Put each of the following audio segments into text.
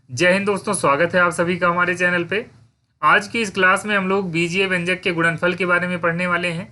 जय हिंद दोस्तों, स्वागत है आप सभी का हमारे चैनल पे। आज की इस क्लास में हम लोग बीजीय व्यंजक के गुणनफल के बारे में पढ़ने वाले हैं।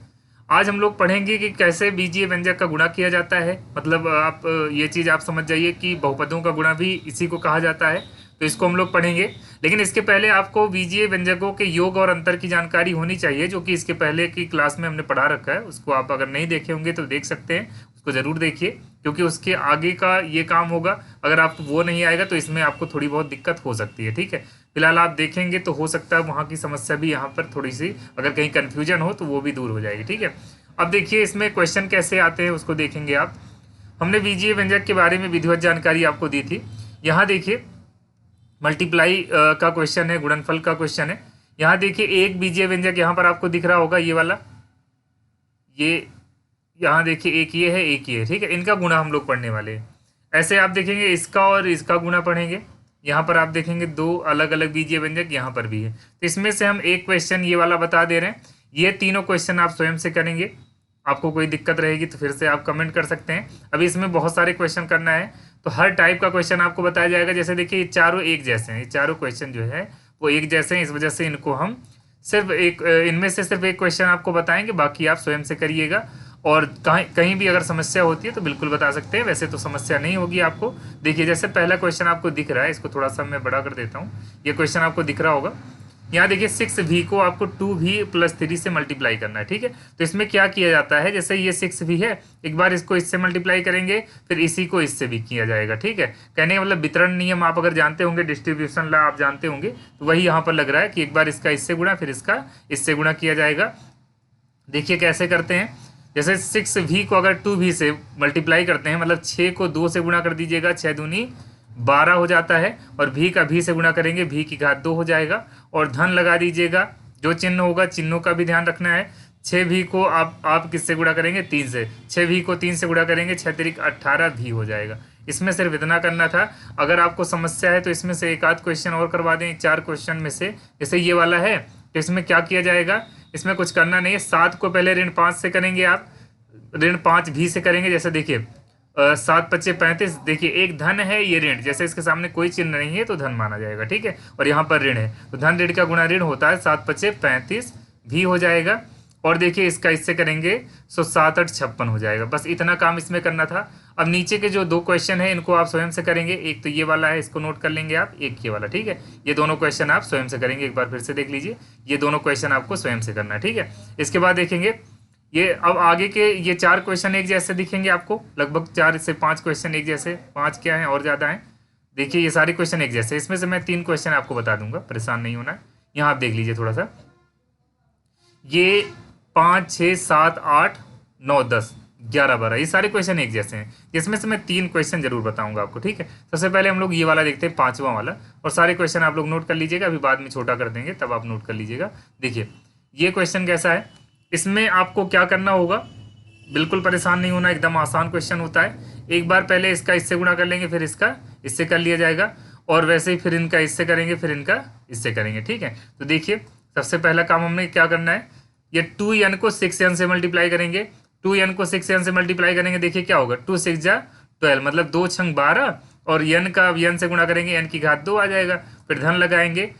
आज हम लोग पढ़ेंगे कि कैसे बीजीय व्यंजक का गुणा किया जाता है। मतलब आप ये चीज़ आप समझ जाइए कि बहुपदों का गुणा भी इसी को कहा जाता है, तो इसको हम लोग पढ़ेंगे। लेकिन इसके पहले आपको बीजीय व्यंजकों के योग और अंतर की जानकारी होनी चाहिए, जो कि इसके पहले की क्लास में हमने पढ़ा रखा है। उसको आप अगर नहीं देखे होंगे तो देख सकते हैं, उसको ज़रूर देखिए, क्योंकि उसके आगे का ये काम होगा। अगर आपको वो नहीं आएगा तो इसमें आपको थोड़ी बहुत दिक्कत हो सकती है। ठीक है, फिलहाल आप देखेंगे तो हो सकता है वहाँ की समस्या भी यहाँ पर थोड़ी सी, अगर कहीं कन्फ्यूजन हो तो वो भी दूर हो जाएगी। ठीक है, अब देखिए इसमें क्वेश्चन कैसे आते हैं उसको देखेंगे आप। हमने बीजीय व्यंजक के बारे में विधिवत जानकारी आपको दी थी। यहाँ देखिए मल्टीप्लाई का क्वेश्चन है, गुणनफल का क्वेश्चन है। यहाँ देखिए एक बीजीय व्यंजक यहाँ पर आपको दिख रहा होगा, ये वाला, ये यहाँ देखिए एक ये है एक ये है। ठीक है, इनका गुणा हम लोग पढ़ने वाले हैं। ऐसे आप देखेंगे इसका और इसका गुणा पढ़ेंगे। यहाँ पर आप देखेंगे दो अलग अलग बीजीय व्यंजक यहाँ पर भी है, तो इसमें से हम एक क्वेश्चन ये वाला बता दे रहे हैं। ये तीनों क्वेश्चन आप स्वयं से करेंगे। आपको कोई दिक्कत रहेगी तो फिर से आप कमेंट कर सकते हैं। अभी इसमें बहुत सारे क्वेश्चन करना है, तो हर टाइप का क्वेश्चन आपको बताया जाएगा। जैसे देखिए ये चारों एक जैसे हैं, ये चारों क्वेश्चन जो है वो एक जैसे हैं, इस वजह से इनको हम सिर्फ एक इनमें से सिर्फ एक क्वेश्चन आपको बताएंगे, बाकी आप स्वयं से करिएगा। और कहीं कहीं भी अगर समस्या होती है तो बिल्कुल बता सकते हैं, वैसे तो समस्या नहीं होगी आपको। देखिए जैसे पहला क्वेश्चन आपको दिख रहा है, इसको थोड़ा सा मैं बड़ा कर देता हूँ। ये क्वेश्चन आपको दिख रहा होगा। यहाँ देखिए 6v को आपको 2v+3 से मल्टीप्लाई करना है। ठीक है, तो इसमें क्या किया जाता है, जैसे ये 6v है, एक बार इसको इससे मल्टीप्लाई करेंगे, फिर इसी को इससे भी किया जाएगा। ठीक है, कहने का मतलब वितरण नियम आप अगर जानते होंगे, डिस्ट्रीब्यूशन लॉ आप जानते होंगे, तो वही यहाँ पर लग रहा है कि एक बार इसका इससे गुणा, फिर इसका इससे गुणा किया जाएगा। देखिए कैसे करते हैं। जैसे 6v को अगर 2v से मल्टीप्लाई करते हैं, मतलब 6 को 2 से गुणा कर दीजिएगा, 6 दूनी 12 हो जाता है। और v का v से गुणा करेंगे, v की घात 2 हो जाएगा। और धन लगा दीजिएगा, जो चिन्ह होगा चिन्हों का भी ध्यान रखना है। 6v को आप किससे गुणा करेंगे, 3 से। 6v को 3 से गुणा करेंगे, 6 तिरिक 18v हो जाएगा। इसमें सिर्फ इतना करना था। अगर आपको समस्या है तो इसमें से एक आध क्वेश्चन और करवा दें, 4 क्वेश्चन में से। जैसे ये वाला है, तो इसमें क्या किया जाएगा, इसमें कुछ करना नहीं है। 7 को पहले ऋण 5 से करेंगे, आप ऋण 5v से करेंगे। जैसे देखिए 7 पच्चे 35, देखिए एक धन है, ये ऋण, जैसे इसके सामने कोई चिन्ह नहीं है तो धन माना जाएगा। ठीक है, और यहाँ पर ऋण है तो धन ऋण का गुणा ऋण होता है, 7 पच्चे 35 भी हो जाएगा। और देखिए इसका इससे करेंगे तो 7 8 56 हो जाएगा। बस इतना काम इसमें करना था। अब नीचे के जो दो क्वेश्चन है इनको आप स्वयं से करेंगे। एक तो ये वाला है, इसको नोट कर लेंगे आप, एक ये वाला। ठीक है, ये दोनों क्वेश्चन आप स्वयं से करेंगे। एक बार फिर से देख लीजिए, ये दोनों क्वेश्चन आपको स्वयं से करना है। ठीक है, इसके बाद देखेंगे ये अब आगे के ये 4 क्वेश्चन एक जैसे दिखेंगे आपको, लगभग 4 से 5 क्वेश्चन एक जैसे, 5 क्या है और ज़्यादा हैं। देखिए ये सारे क्वेश्चन एक जैसे, इसमें से मैं 3 क्वेश्चन आपको बता दूंगा, परेशान नहीं होना है। यहाँ आप देख लीजिए थोड़ा सा, ये 5 6 7 8 9 10 11 12, ये सारे क्वेश्चन एक जैसे हैं, जिसमें से मैं 3 क्वेश्चन जरूर बताऊंगा आपको। ठीक है, सबसे पहले हम लोग ये वाला देखते हैं, 5वां वाला। और सारे क्वेश्चन आप लोग नोट कर लीजिएगा, अभी बाद में छोटा कर देंगे तब आप नोट कर लीजिएगा। देखिए ये क्वेश्चन कैसा है, इसमें आपको क्या करना होगा, बिल्कुल परेशान नहीं होना, एकदम आसान क्वेश्चन होता है। एक बार पहले इसका इससे गुणा कर लेंगे, फिर इसका इससे कर लिया जाएगा। और वैसे ही फिर इनका इससे करेंगे, फिर इनका इससे करेंगे। ठीक है, तो देखिए सबसे पहला काम हमें क्या करना है, ये 2n को 6n से मल्टीप्लाई करेंगे। 2n को 6n से मल्टीप्लाई करेंगे, देखिए क्या होगा, 2 6 जा 12, मतलब 2 छंग 12। और n का n से गुणा करेंगे, n की घात 2 आ जाएगा। फिर धन लगाएंगे।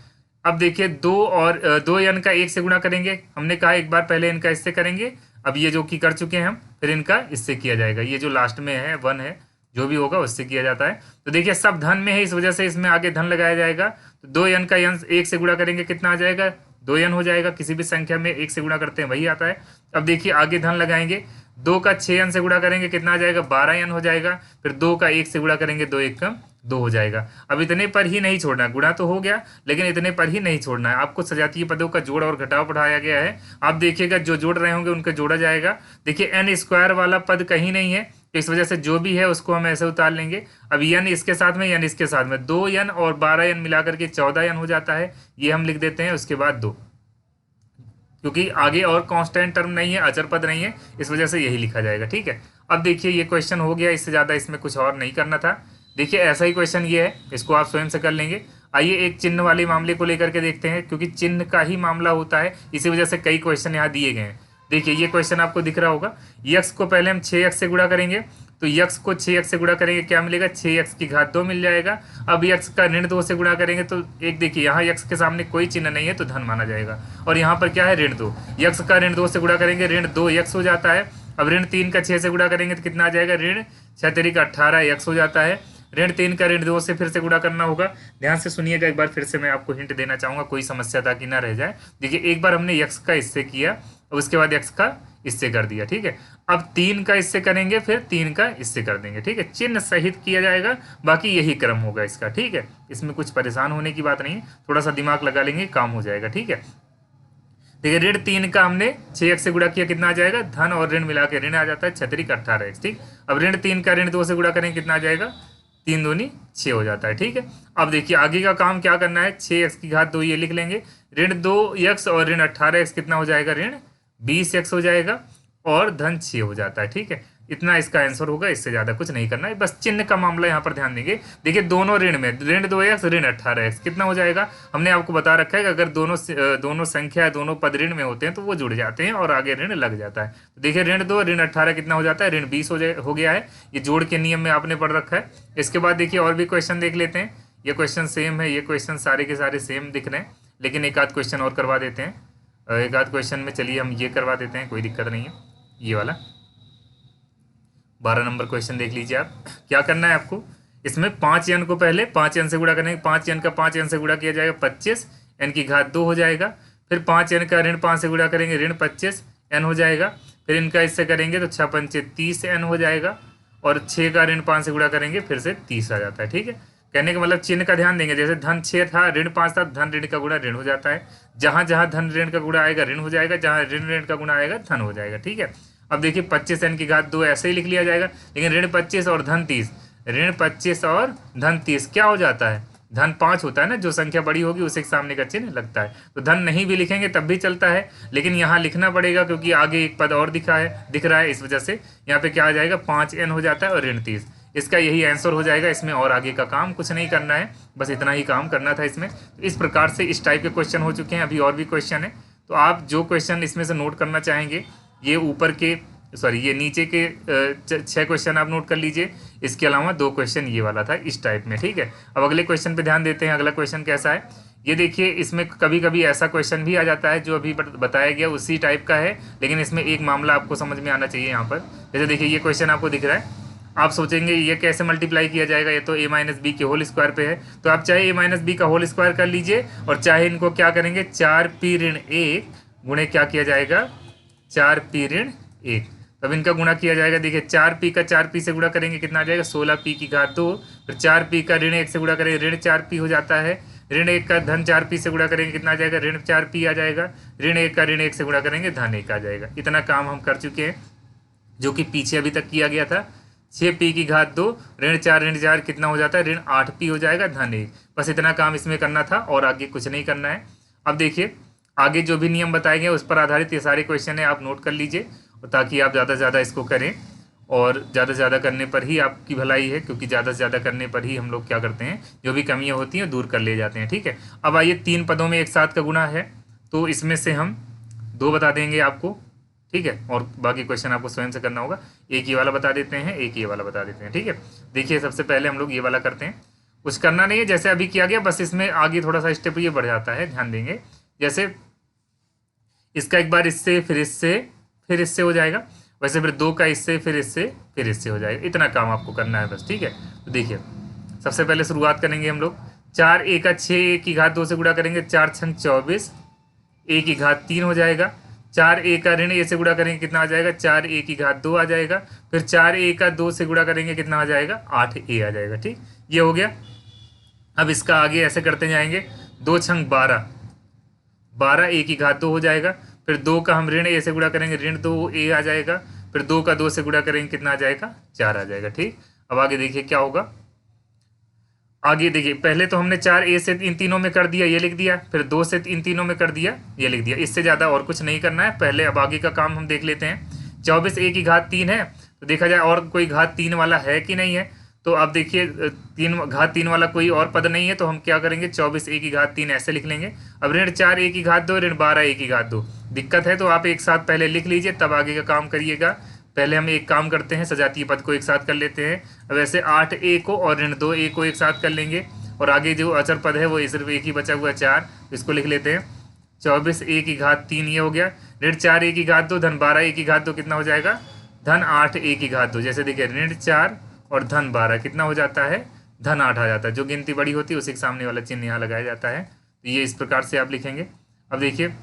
अब देखिए 2 और 2n का 1 से गुणा करेंगे, हमने कहा एक बार पहले इनका इससे करेंगे। अब ये जो कि कर चुके हैं हम, फिर इनका इससे किया जाएगा। ये जो लास्ट में है 1 है, जो भी होगा उससे किया जाता है। तो देखिए सब धन में है, इस वजह से इसमें आगे धन लगाया जाएगा। तो 2n का n 1 से गुणा करेंगे, कितना आ जाएगा, 2n हो जाएगा। किसी भी संख्या में 1 से गुणा करते हैं वही आता है। अब देखिए आगे धन लगाएंगे, 2 का 6n से गुणा करेंगे, कितना आ जाएगा, 12n हो जाएगा। फिर 2 का 1 से गुणा करेंगे, 2 1 का 2 हो जाएगा। अब इतने पर ही नहीं छोड़ना है, गुणा तो हो गया लेकिन इतने पर ही नहीं छोड़ना है। आपको सजातीय पदों का जोड़ और घटाव पढ़ाया गया है। आप देखिएगा जो जोड़ रहे होंगे उनका जोड़ा जाएगा। देखिए n स्क्वायर वाला पद कहीं नहीं है, तो इस वजह से जो भी है उसको हम ऐसे उतार लेंगे। अब n इसके साथ में, n इसके साथ में, 2n और 12n मिलाकर के 14n हो जाता है। ये हम लिख देते हैं, उसके बाद 2, क्योंकि आगे और कांस्टेंट टर्म नहीं है, अचर पद नहीं है, इस वजह से यही लिखा जाएगा। ठीक है, अब देखिए ये क्वेश्चन हो गया, इससे ज़्यादा इसमें कुछ और नहीं करना था। देखिए ऐसा ही क्वेश्चन ये है, इसको आप स्वयं से कर लेंगे। आइए एक चिन्ह वाले मामले को लेकर के देखते हैं, क्योंकि चिन्ह का ही मामला होता है, इसी वजह से कई क्वेश्चन यहाँ दिए गए हैं। देखिए ये क्वेश्चन आपको दिख रहा होगा, यक्स को पहले हम 6x से गुणा करेंगे, तो यक्स को 6x से गुणा करेंगे क्या मिलेगा, 6x की घात 2 मिल जाएगा। अब यक्स का ऋण 2 से गुणा करेंगे तो एक देखिए यहाँ यक्स के सामने कोई चिन्ह नहीं है तो धन माना जाएगा, और यहाँ पर क्या है ऋण 2, यक्स का ऋण 2 से गुणा करेंगे ऋण 2 यक्स हो जाता है। अब ऋण 3 का 6 से गुणा करेंगे तो कितना आ जाएगा, ऋण 6 3 का 18 यक्स हो जाता है। ऋण 3 का ऋण 2 से फिर से गुणा करना होगा। ध्यान से सुनिएगा एक बार फिर से मैं आपको हिंट देना चाहूँगा, कोई समस्या ताकि ना रह जाए। देखिए एक बार हमने यक्स का इससे किया और उसके बाद यक्स का इससे कर दिया, ठीक है। अब 3 का इससे करेंगे, फिर 3 का इससे कर देंगे, ठीक है। चिन्ह सहित किया जाएगा, बाकी यही क्रम होगा इसका, ठीक है। इसमें कुछ परेशान होने की बात नहीं है, थोड़ा सा दिमाग लगा लेंगे काम हो जाएगा, ठीक है। देखिए ऋण 3 का हमने 6x से गुणा किया, कितना आ जाएगा, धन और ऋण मिला के ऋण आ जाता है 6 3 का 18x, ठीक। अब ऋण 3 का ऋण 2 से गुणा करेंगे कितना आ जाएगा, 3 दूनी 6 हो जाता है, ठीक है। अब देखिए आगे का काम क्या करना है, 6x की घात 2 ये लिख लेंगे, ऋण 2x और ऋण 18x कितना हो जाएगा, ऋण 20x हो जाएगा और धन 6 हो जाता है, ठीक है। इतना इसका आंसर होगा, इससे ज़्यादा कुछ नहीं करना है, बस चिन्ह का मामला यहाँ पर ध्यान देंगे। देखिए दोनों ऋण में ऋण 2x ऋण 18x कितना हो जाएगा, हमने आपको बता रखा है कि अगर दोनों संख्या दोनों पद ऋण में होते हैं तो वो जुड़ जाते हैं और आगे ऋण लग जाता है। तो देखिए ऋण 2 ऋण 18 कितना हो जाता है, ऋण 20 हो गया है, ये जोड़ के नियम में आपने पढ़ रखा है। इसके बाद देखिए और भी क्वेश्चन देख लेते हैं, ये क्वेश्चन सेम है, ये क्वेश्चन सारे के सारे सेम दिख रहे हैं, लेकिन एक आध क्वेश्चन और करवा देते हैं। एक आध क्वेश्चन में चलिए हम ये करवा देते हैं, कोई दिक्कत नहीं है। ये वाला 12 नंबर क्वेश्चन देख लीजिए आप, क्या करना है आपको, इसमें 5 n को पहले 5 n से गुणा करेंगे, 5 n का 5 n से गुणा किया जाएगा 25 n की घात 2 हो जाएगा। फिर 5 n का ऋण 5 से गुणा करेंगे ऋण 25 n हो जाएगा। फिर इनका इससे करेंगे तो 6 5 30 n हो जाएगा, और 6 का ऋण 5 से गुणा करेंगे फिर से 30 आ जाता है, ठीक है। कहने का मतलब चिन्ह का ध्यान देंगे, जैसे धन 6 था ऋण 5 था, धन ऋण का गुणा ऋण हो जाता है, जहाँ जहाँ धन ऋण का गुणा आएगा ऋण हो जाएगा, जहाँ ऋण ऋण का गुणा आएगा धन हो जाएगा, ठीक है। अब देखिए 25 n की घात 2 ऐसे ही लिख लिया जाएगा, लेकिन ऋण 25 और धन 30, ऋण 25 और धन 30 क्या हो जाता है, धन 5 होता है ना, जो संख्या बड़ी होगी उसे के सामने का चिन्ह लगता है। तो धन नहीं भी लिखेंगे तब भी चलता है, लेकिन यहाँ लिखना पड़ेगा क्योंकि आगे एक पद और दिख रहा है, इस वजह से यहाँ पे क्या आ जाएगा 5n हो जाता है और ऋण 30, इसका यही आंसर हो जाएगा। इसमें और आगे का काम कुछ नहीं करना है, बस इतना ही काम करना था इसमें। तो इस प्रकार से इस टाइप के क्वेश्चन हो चुके हैं, अभी और भी क्वेश्चन है, तो आप जो क्वेश्चन इसमें से नोट करना चाहेंगे, ये ऊपर के ये नीचे के 6 क्वेश्चन आप नोट कर लीजिए, इसके अलावा 2 क्वेश्चन ये वाला था इस टाइप में, ठीक है। अब अगले क्वेश्चन पे ध्यान देते हैं, अगला क्वेश्चन कैसा है, ये देखिए इसमें कभी कभी ऐसा क्वेश्चन भी आ जाता है जो अभी बताया गया उसी टाइप का है, लेकिन इसमें एक मामला आपको समझ में आना चाहिए यहाँ पर। जैसे देखिए ये क्वेश्चन आपको दिख रहा है, आप सोचेंगे ये कैसे मल्टीप्लाई किया जाएगा, ये तो a-b के होल स्क्वायर पे है, तो आप चाहे a-b का होल स्क्वायर कर लीजिए और चाहे इनको क्या करेंगे 4p ऋण 1 गुणे क्या किया जाएगा 4p ऋण 1, तब इनका गुणा किया जाएगा। देखिए 4p का 4p से गुणा करेंगे कितना आ जाएगा 16p की घात 2, फिर 4p का ऋण 1 से गुणा करेंगे ऋण 4p हो जाता है, ऋण 1 का धन 4p से गुणा करेंगे कितना आ जाएगा ऋण 4p आ जाएगा, ऋण 1 का ऋण 1 से गुणा करेंगे धन 1 आ जाएगा। इतना काम हम कर चुके हैं जो कि पीछे अभी तक किया गया था। 6p की घात 2 ऋण 4 कितना हो जाता है ऋण 8p हो जाएगा धन 1, बस इतना काम इसमें करना था और आगे कुछ नहीं करना है। अब देखिए आगे जो भी नियम बताए गए उस पर आधारित ये सारे क्वेश्चन है, आप नोट कर लीजिए ताकि आप ज़्यादा से ज़्यादा इसको करें, और ज़्यादा से ज़्यादा करने पर ही आपकी भलाई है, क्योंकि ज़्यादा से ज़्यादा करने पर ही हम लोग क्या करते हैं जो भी कमियां होती हैं दूर कर ले जाते हैं, ठीक है। अब आइए 3 पदों में एक साथ का गुणा है, तो इसमें से हम 2 बता देंगे आपको, ठीक है, और बाकी क्वेश्चन आपको स्वयं से करना होगा। एक ये वाला बता देते हैं, एक ये वाला बता देते हैं, ठीक है। देखिए सबसे पहले हम लोग ये वाला करते हैं, कुछ करना नहीं है जैसे अभी किया गया, बस इसमें आगे थोड़ा सा स्टेप ये बढ़ जाता है, ध्यान देंगे। जैसे इसका एक बार इससे फिर इससे हो जाएगा, वैसे फिर 2 का इससे फिर इससे हो जाएगा, इतना काम आपको करना है बस, ठीक है। तो देखिए सबसे पहले शुरुआत करेंगे हम लोग 4 a का 6 a की घात 2 से गुणा करेंगे 4 6 24 a की घात 3 हो जाएगा, 4 a का ऋण a से गुणा करेंगे कितना आ जाएगा 4 a की घात 2 आ जाएगा, फिर 4 a का 2 से गुणा करेंगे कितना आ जाएगा 8 a आ जाएगा, ठीक, ये हो गया। अब इसका आगे ऐसे करते जाएंगे 2 6 12 a की घात 2 हो जाएगा, फिर 2 का हम ऋण a से गुणा करेंगे ऋण 2 a आ जाएगा, फिर 2 का 2 से गुणा करेंगे कितना आ जाएगा 4 आ जाएगा, ठीक। अब आगे देखिए क्या होगा, आगे देखिए पहले तो हमने 4 a से इन तीनों में कर दिया ये लिख दिया, फिर 2 से इन तीनों में कर दिया ये लिख दिया, इससे ज़्यादा और कुछ नहीं करना है पहले। अब आगे का काम हम देख लेते हैं। 24 a की घात 3 है, तो देखा जाए और कोई घात 3 वाला है कि नहीं है, तो अब देखिए घात 3 वाला कोई और पद नहीं है, तो हम क्या करेंगे 24 a की घात 3 ऐसे लिख लेंगे। अब ऋण 4 a की घात 2 ऋण 12 a की घात 2, दिक्कत है तो आप एक साथ पहले लिख लीजिए तब आगे का काम करिएगा। पहले हम एक काम करते हैं, सजातीय पद को एक साथ कर लेते हैं। अब ऐसे 8a को और ऋण 2a को एक साथ कर लेंगे, और आगे जो अचर पद है वो सिर्फ एक ही बचा हुआ है 4, इसको लिख लेते हैं 24a की घात 3, ये हो गया। ऋण 4a की घात 2 धन 12a की घात 2 कितना हो जाएगा, धन 8a की घात 2। जैसे देखिए ऋण 4 और धन 12 कितना हो जाता है, धन 8 आ जाता है। जो गिनती बड़ी होती है उसी के सामने वाला चिन्ह यहाँ लगाया जाता है। तो ये इस प्रकार से आप लिखेंगे। अब देखिए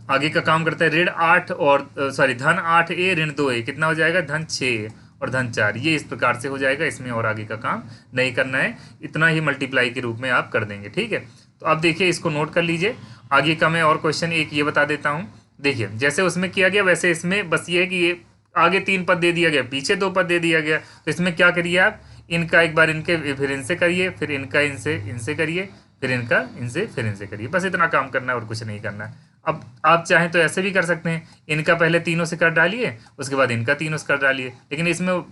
आगे का काम करता है, ऋण 8 और धन 8a ऋण 2a कितना हो जाएगा, धन 6 और धन 4। ये इस प्रकार से हो जाएगा, इसमें और आगे का काम नहीं करना है, इतना ही मल्टीप्लाई के रूप में आप कर देंगे। ठीक है, तो अब देखिए इसको नोट कर लीजिए। आगे का मैं और क्वेश्चन एक ये बता देता हूँ। देखिए जैसे उसमें किया गया वैसे इसमें बस ये है कि ये आगे 3 पद दे दिया गया, पीछे 2 पद दे दिया गया। तो इसमें क्या करिए आप, इनका एक बार इनके फिर इनसे करिए, फिर इनका इनसे करिए, फिर इनका फिर इनसे करिए। बस इतना काम करना है और कुछ नहीं करना है। अब आप चाहें तो ऐसे भी कर सकते हैं, इनका पहले तीनों से कर डालिए, उसके बाद इनका तीनों से कर डालिए। लेकिन इसमें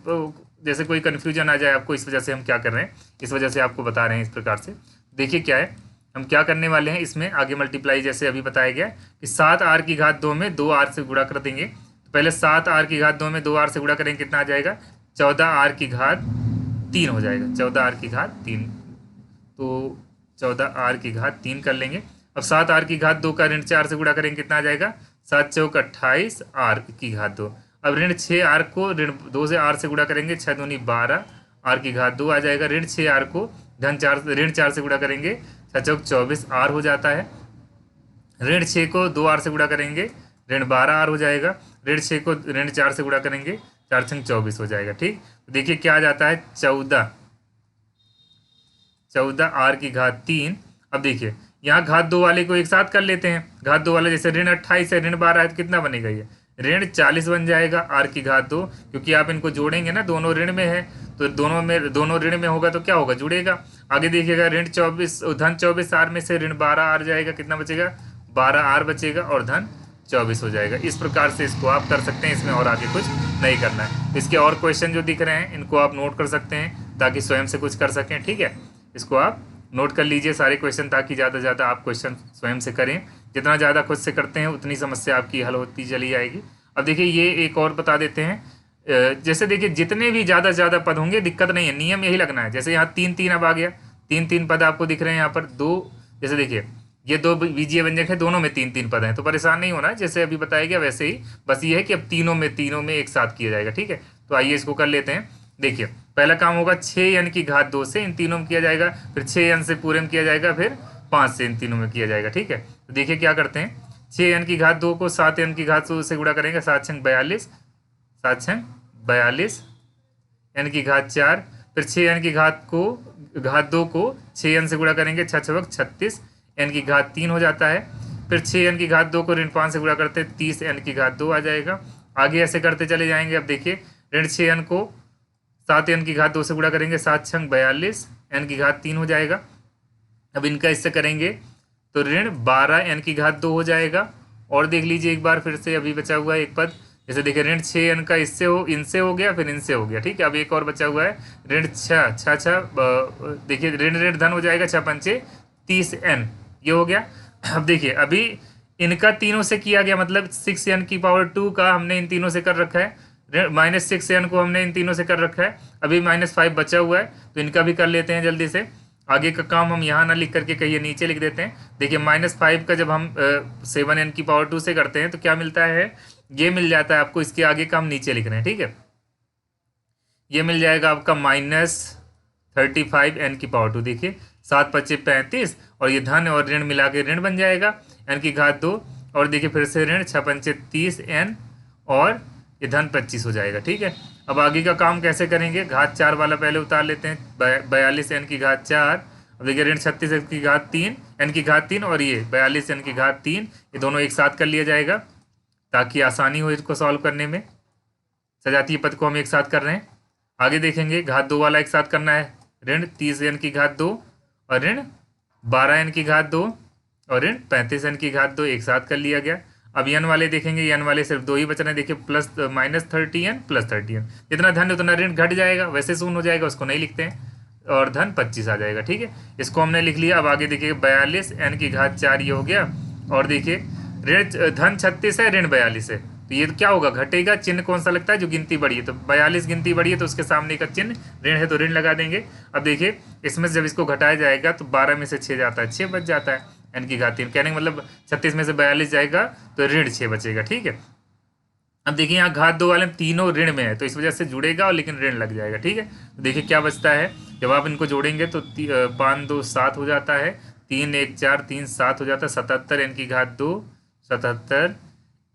जैसे कोई कन्फ्यूजन आ जाए आपको, इस वजह से हम क्या कर रहे हैं, इस वजह से आपको बता रहे हैं इस प्रकार से। देखिए क्या है, हम क्या करने वाले हैं इसमें आगे मल्टीप्लाई जैसे अभी बताया गया कि 7r की घात 2 में 2r से गुणा कर देंगे। तो पहले 7r की घात 2 में 2r से गुणा करेंगे, कितना आ जाएगा, 14r की घात 3 हो जाएगा, 14r की घात 3। तो 14r की घात 3 कर लेंगे। अब 7r की घात 2 का ऋण 4 से गुणा करेंगे, कितना आ जाएगा, 7 चौक 28 r की घात 2। अब ऋण 6r को ऋण 2 से r से गुणा करेंगे, 6 दूनी 12 r की घात 2 आ जाएगा। ऋण 6r को ऋण 4 से गुणा करेंगे, 6 चौक 24 r हो जाता है। ऋण 6 को 2r से गुणा करेंगे, ऋण 12r हो जाएगा। ऋण 6 को ऋण 4 से गुणा करेंगे, 4 छंग 24 हो जाएगा। ठीक, तो देखिए क्या आ जाता है, 14r की घात 3। अब देखिए यहाँ घात 2 वाले को एक साथ कर लेते हैं। घात 2 वाला जैसे ऋण 28 है, ऋण 12 है, तो कितना बनेगा, ये ऋण 40 बन जाएगा r की घात 2। क्योंकि आप इनको जोड़ेंगे ना, दोनों ऋण में है, तो दोनों ऋण में होगा तो क्या होगा, जुड़ेगा। आगे देखिएगा ऋण 24 धन 24r में से ऋण 12r जाएगा, कितना बचेगा, 12r बचेगा और धन 24 हो जाएगा। इस प्रकार से इसको आप कर सकते हैं, इसमें और आगे कुछ नहीं करना है। इसके और क्वेश्चन जो दिख रहे हैं इनको आप नोट कर सकते हैं ताकि स्वयं से कुछ कर सकें। ठीक है, इसको आप नोट कर लीजिए सारे क्वेश्चन, ताकि ज़्यादा से ज़्यादा आप क्वेश्चन स्वयं से करें। जितना ज़्यादा खुद से करते हैं उतनी समस्या आपकी हल होती चली जाएगी। अब देखिए ये एक और बता देते हैं, जैसे देखिए जितने भी ज़्यादा से ज़्यादा पद होंगे दिक्कत नहीं है, नियम यही लगना है। जैसे यहाँ 3 अब आ गया, 3 पद आपको दिख रहे हैं यहाँ पर 2। जैसे देखिए ये 2 बीजीय व्यंजक है, दोनों में 3 पद हैं, तो परेशान नहीं होना है, जैसे अभी बताया गया वैसे ही। बस ये है कि अब तीनों में एक साथ किया जाएगा। ठीक है, तो आइए इसको कर लेते हैं। देखिए पहला काम होगा 6n की घात 2 से इन तीनों में किया जाएगा, फिर 6n से पूरे में किया जाएगा, फिर 5 से इन तीनों में किया जाएगा। ठीक है, तो देखिए क्या करते हैं, 6n की घात 2 को 7n की घात 2 से गुणा करेंगे, 7 छंग 42, 7 छंग 42, n की घात 4। फिर 6n की घात 2 को 6n से गुणा करेंगे, 6 छवक 36, n की घात 3 हो जाता है। फिर 6n की घात 2 को ऋण 5 से गुणा करते 30n की घात 2 आ जाएगा। आगे ऐसे करते चले जाएंगे। अब देखिए ऋण 6n को 7n की घात 2 से गुणा करेंगे, 7 छंग 42, n की घात 3 हो जाएगा। अब इनका इससे करेंगे तो ऋण 12n की घात 2 हो जाएगा। और देख लीजिए एक बार फिर से, अभी बचा हुआ है एक पद, जैसे देखिए ऋण 6n का इनसे हो गया, फिर इनसे हो गया। ठीक है, अब एक और बचा हुआ है ऋण 6 देखिए ऋण धन हो जाएगा, 6 पंचे 30n, ये हो गया। अब देखिए अभी इनका तीनों से किया गया, मतलब 6n की पावर 2 का हमने इन तीनों से कर रखा है, -6n को हमने इन तीनों से कर रखा है। अभी -5 बचा हुआ है, तो इनका भी कर लेते हैं जल्दी से। आगे का काम हम यहाँ ना लिख करके कहिए नीचे लिख देते हैं। देखिए -5 का जब हम 7n की पावर 2 से करते हैं तो क्या मिलता है, ये मिल जाता है आपको। इसके आगे का हम नीचे लिख रहे हैं। ठीक है, ये मिल जाएगा आपका -35n की पावर 2। देखिए 7 पच्चे 35, और ये धन और ऋण मिला के ऋण बन जाएगा, n की घात 2। और देखिए फिर से ऋण 6 पंचे 30n, और ये धन 25 हो जाएगा। ठीक है, अब आगे का काम कैसे करेंगे, घात 4 वाला पहले उतार लेते हैं, 42n की घात 4। अब देखिए ऋण 36 की घात 3, n की घात 3, और ये 42n की घात 3, ये दोनों एक साथ कर लिया जाएगा ताकि आसानी हो इसको सॉल्व करने में। सजातीय पद को हम एक साथ कर रहे हैं। आगे देखेंगे घात 2 वाला एक साथ करना है, ऋण 30n की घात 2 और ऋण 12n की घात 2 और ऋण 35n की घात 2 एक साथ कर लिया गया। अब n वाले देखेंगे, n वाले सिर्फ 2 ही बच रहे हैं। देखिए -30n + 30n, जितना धन उतना ऋण घट जाएगा, वैसे शून्य हो जाएगा, उसको नहीं लिखते हैं, और धन 25 आ जाएगा। ठीक है, इसको हमने लिख लिया। अब आगे देखिए 42n की घात 4 ये हो गया, और देखिए ऋण धन 36 है, ऋण 42 है, तो तो ये क्या होगा, घटेगा। चिन्ह कौन सा लगता है, जो गिनती बड़ी है। तो 42 गिनती बड़ी है तो उसके सामने का चिन्ह ऋण है तो ऋण लगा देंगे। अब देखिए इसमें से जब इसको घटाया जाएगा तो 12 में से 6 जाता है, 6 बच जाता है n की घात 3। कहने का मतलब 36 में से 42 जाएगा तो ऋण 6 बचेगा। ठीक है, अब देखिए यहाँ घात 2 वाले में तीनों ऋण में है तो इस वजह से जुड़ेगा और लेकिन ऋण लग जाएगा। ठीक है, तो देखिए क्या बचता है, जब आप इनको जोड़ेंगे तो 5 2 7 हो जाता है, 3 1 4 3 7 हो जाता है, 77 n की घात 2, 77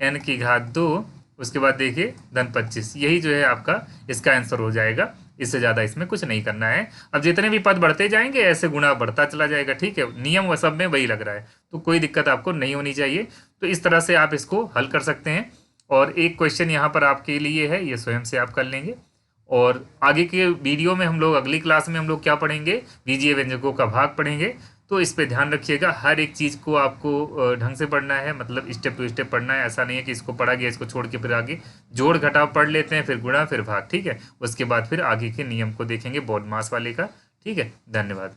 n की घात 2, उसके बाद देखिए धन 25। यही जो है आपका इसका आंसर हो जाएगा। इससे ज़्यादा इसमें कुछ नहीं करना है। अब जितने भी पद बढ़ते जाएंगे ऐसे गुणा बढ़ता चला जाएगा। ठीक है, नियम वह सब में वही लग रहा है तो कोई दिक्कत आपको नहीं होनी चाहिए। तो इस तरह से आप इसको हल कर सकते हैं। और एक क्वेश्चन यहाँ पर आपके लिए है, ये स्वयं से आप कर लेंगे। और आगे के वीडियो में हम लोग, अगली क्लास में हम लोग क्या पढ़ेंगे, बीजीय व्यंजकों का भाग पढ़ेंगे। तो इस पे ध्यान रखिएगा, हर एक चीज़ को आपको ढंग से पढ़ना है, मतलब स्टेप टू स्टेप पढ़ना है। ऐसा नहीं है कि इसको पढ़ा गया इसको छोड़ के फिर आगे जोड़ घटाव पढ़ लेते हैं, फिर गुणा, फिर भाग। ठीक है, उसके बाद फिर आगे के नियम को देखेंगे, बॉड मास वाले का। ठीक है, धन्यवाद।